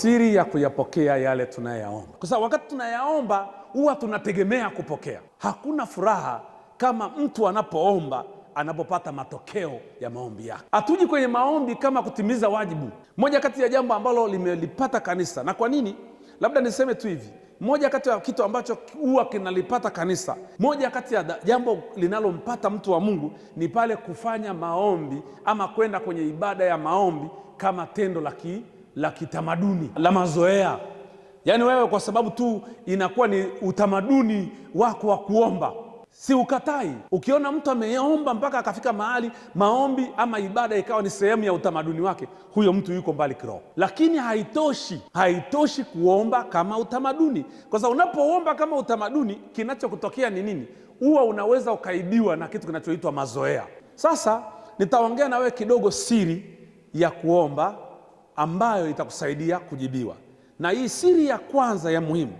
siri ya kuyapokea yale tunayaomba, kwa sababu wakati tunayaomba huwa tunategemea kupokea. Hakuna furaha kama mtu anapoomba anapopata matokeo ya maombi yake. Hatuji kwenye maombi kama kutimiza wajibu. Moja kati ya jambo ambalo limelipata kanisa, na kwa nini, labda niseme tu hivi, moja kati ya kitu ambacho huwa kinalipata kanisa, moja kati ya jambo linalompata mtu wa Mungu ni pale kufanya maombi ama kwenda kwenye ibada ya maombi kama tendo la kitamaduni, la mazoea. Yaani wewe kwa sababu tu inakuwa ni utamaduni wako wa kuomba. Si ukatai. Ukiona mtu ameomba mpaka akafika mahali maombi ama ibada ikawa ni sehemu ya utamaduni wake, huyo mtu yuko mbali kiroho. Lakini haitoshi kuomba kama utamaduni, kwa sababu unapoomba kama utamaduni, kinachokutokea ni nini? Huwa unaweza ukaibiwa na kitu kinachoitwa mazoea. Sasa nitaongea na wewe kidogo siri ya kuomba ambayo itakusaidia kujibiwa. Na hii siri ya kwanza ya muhimu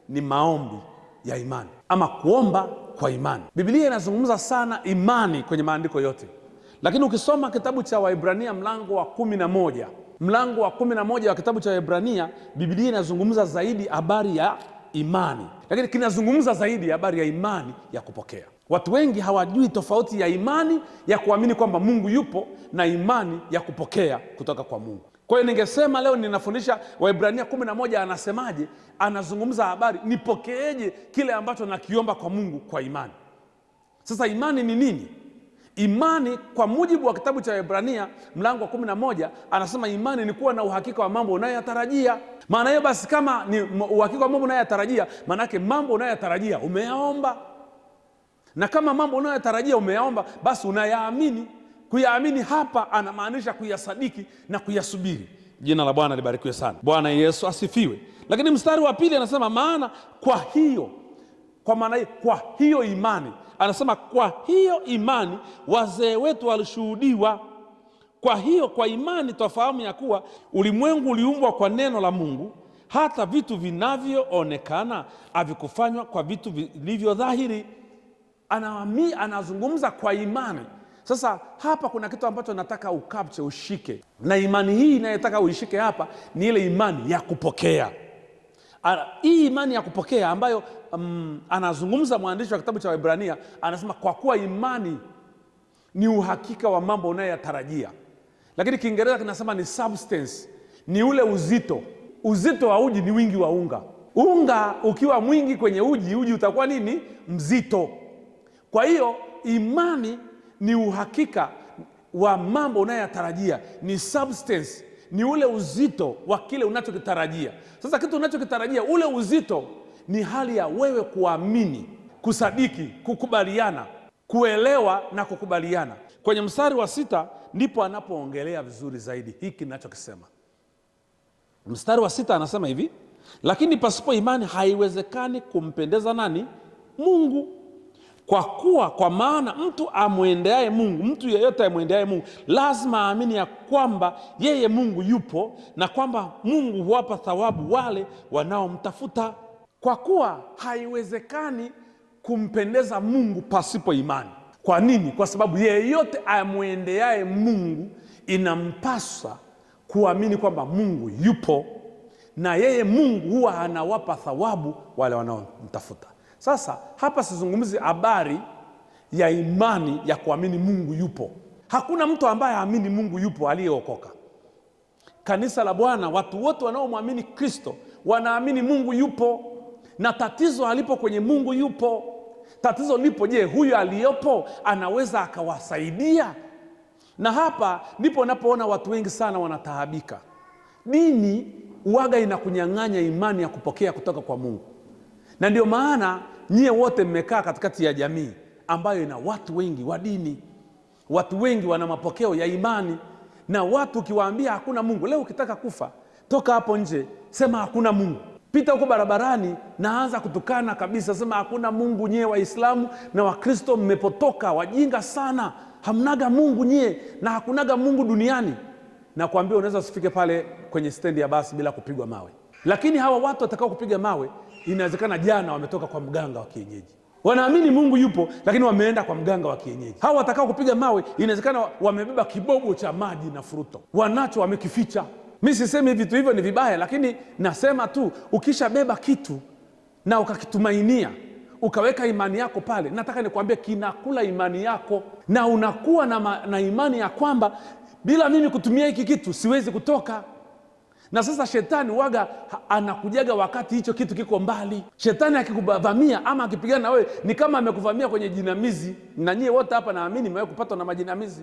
ni maombi ya imani ama kuomba kwa imani. Biblia inazungumza sana imani kwenye maandiko yote, lakini ukisoma kitabu cha Waebrania mlango wa 11 wa kitabu cha Waebrania, Biblia inazungumza zaidi habari ya imani, lakini kinazungumza zaidi habari ya imani ya kupokea. Watu wengi hawajui tofauti ya imani ya kuamini kwamba Mungu yupo na imani ya kupokea kutoka kwa Mungu. Kwa hiyo ningesema leo ninafundisha Waebrania 11 anasemaje? Anazungumza habari nipokeeje kile ambacho nakiomba kwa Mungu kwa imani. Sasa imani ni nini? Imani kwa mujibu wa kitabu cha Waebrania mlango wa 11 anasema imani ni kuwa na uhakika wa mambo unayoyatarajia. Maana hiyo basi, kama ni uhakika wa mambo unayoyatarajia, maana yake mambo unayoyatarajia umeyaomba. Na kama mambo unayoyatarajia umeyaomba, basi unayaamini. Kuyaamini hapa anamaanisha kuyasadiki na kuyasubiri. Jina la Bwana libarikiwe sana. Bwana Yesu asifiwe. Lakini mstari wa pili anasema maana kwa hiyo imani, anasema kwa hiyo imani wazee wetu walishuhudiwa. Kwa imani twafahamu ya kuwa ulimwengu uliumbwa kwa neno la Mungu, hata vitu vinavyoonekana havikufanywa kwa vitu vilivyo dhahiri. Anazungumza kwa imani. Sasa hapa kuna kitu ambacho nataka ukapche, ushike, na imani hii inayotaka uishike hapa ni ile imani ya kupokea. Hii imani ya kupokea ambayo anazungumza mwandishi wa kitabu cha Waebrania, anasema kwa kuwa imani ni uhakika wa mambo unayoyatarajia. Lakini Kiingereza kinasema ni substance, ni ule uzito. Uzito wa uji ni wingi wa unga. Unga ukiwa mwingi kwenye uji utakuwa nini? Mzito. Kwa hiyo imani ni uhakika wa mambo unayoyatarajia, ni substance, ni ule uzito wa kile unachokitarajia. Sasa kitu unachokitarajia, ule uzito ni hali ya wewe kuamini, kusadiki, kukubaliana, kuelewa na kukubaliana. Kwenye mstari wa 6 ndipo anapoongelea vizuri zaidi hiki ninachokisema. Mstari wa 6 anasema hivi: lakini pasipo imani haiwezekani kumpendeza nani? Mungu. Kwa maana mtu amwendeaye Mungu, mtu yeyote amwendeaye Mungu lazima aamini ya kwamba yeye Mungu yupo na kwamba Mungu huwapa thawabu wale wanaomtafuta. Kwa kuwa haiwezekani kumpendeza Mungu pasipo imani. Kwa nini? Kwa sababu yeyote amwendeaye Mungu inampasa kuamini kwamba Mungu yupo na yeye Mungu huwa anawapa thawabu wale wanaomtafuta. Sasa hapa sizungumzi habari ya imani ya kuamini Mungu yupo. Hakuna mtu ambaye haamini Mungu yupo aliyeokoka. Kanisa la Bwana, watu wote wanaomwamini Kristo wanaamini Mungu yupo, na tatizo halipo kwenye Mungu yupo. Tatizo lipo, je, huyu aliyopo anaweza akawasaidia? Na hapa ndipo napoona watu wengi sana wanataabika. Dini uwaga inakunyang'anya imani ya kupokea kutoka kwa Mungu. Na ndio maana nyie wote mmekaa katikati ya jamii ambayo ina watu wengi wa dini. Watu wengi wana mapokeo ya imani, na watu ukiwaambia hakuna Mungu, leo ukitaka kufa, toka hapo nje, sema hakuna Mungu. Pita huko barabarani na anza kutukana kabisa, sema hakuna Mungu. Nyie Waislamu na Wakristo mmepotoka, wajinga sana, hamnaga Mungu nyie, na hakunaga Mungu duniani. Na kuambia unaweza usifike pale kwenye stendi ya basi bila kupigwa mawe. Lakini hawa watu watakao kupiga mawe, inawezekana jana wametoka kwa mganga wa kienyeji. Wanaamini Mungu yupo, lakini wameenda kwa mganga wa kienyeji. Hawa watakao kupiga mawe, inawezekana wamebeba kibobo cha maji na fruto, wanacho wamekificha. Mi sisemi vitu hivyo ni vibaya, lakini nasema tu ukishabeba kitu na ukakitumainia, ukaweka imani yako pale, nataka nikwambie kinakula imani yako, na unakuwa na imani ya kwamba bila mimi kutumia hiki kitu siwezi kutoka. Na sasa shetani waga anakujaga wakati hicho kitu kiko mbali. Shetani akikuvamia ama akipigana na wewe ni kama amekuvamia kwenye jinamizi, na nyie wote hapa naamini mmewahi kupatwa na majinamizi.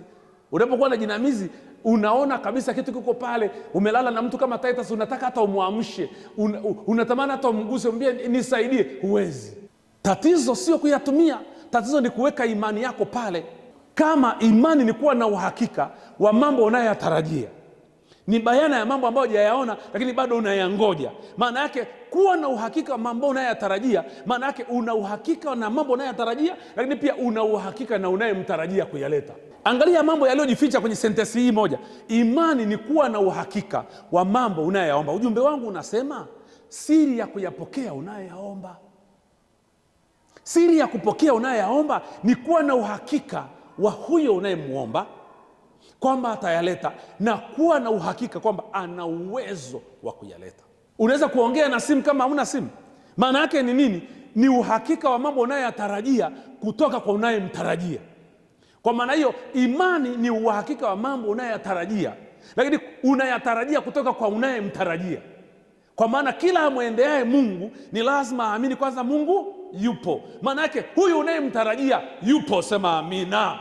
Unapokuwa na jinamizi, unaona kabisa kitu kiko pale, umelala na mtu kama Titus, unataka hata umuamshe, unatamani hata umguse, mwambie nisaidie, huwezi. Tatizo sio kuyatumia, tatizo ni kuweka imani yako pale. Kama imani ni kuwa na uhakika wa mambo unayoyatarajia, ni bayana ya mambo ambayo hujayaona lakini bado unayangoja. Maana yake kuwa na uhakika wa mambo unayoyatarajia, maana yake una uhakika na mambo unayoyatarajia, lakini pia una uhakika na unayemtarajia kuyaleta. Angalia mambo yaliyojificha kwenye sentensi hii moja. Imani ni kuwa na uhakika wa mambo unayoyaomba. Ujumbe wangu unasema siri ya kuyapokea unayoyaomba, siri ya kupokea unayoyaomba ni kuwa na uhakika wa huyo unayemuomba kwamba atayaleta, na kuwa na uhakika kwamba ana uwezo wa kuyaleta. Unaweza kuongea na simu kama huna simu. Maana yake ni nini? Ni uhakika wa mambo unayoyatarajia kutoka kwa unayemtarajia. Kwa maana hiyo, imani ni uhakika wa mambo unayoyatarajia, lakini unayatarajia kutoka kwa unayemtarajia. Kwa maana kila amwendeaye Mungu ni lazima aamini kwanza Mungu yupo. Maana yake huyu unayemtarajia yupo. Sema amina.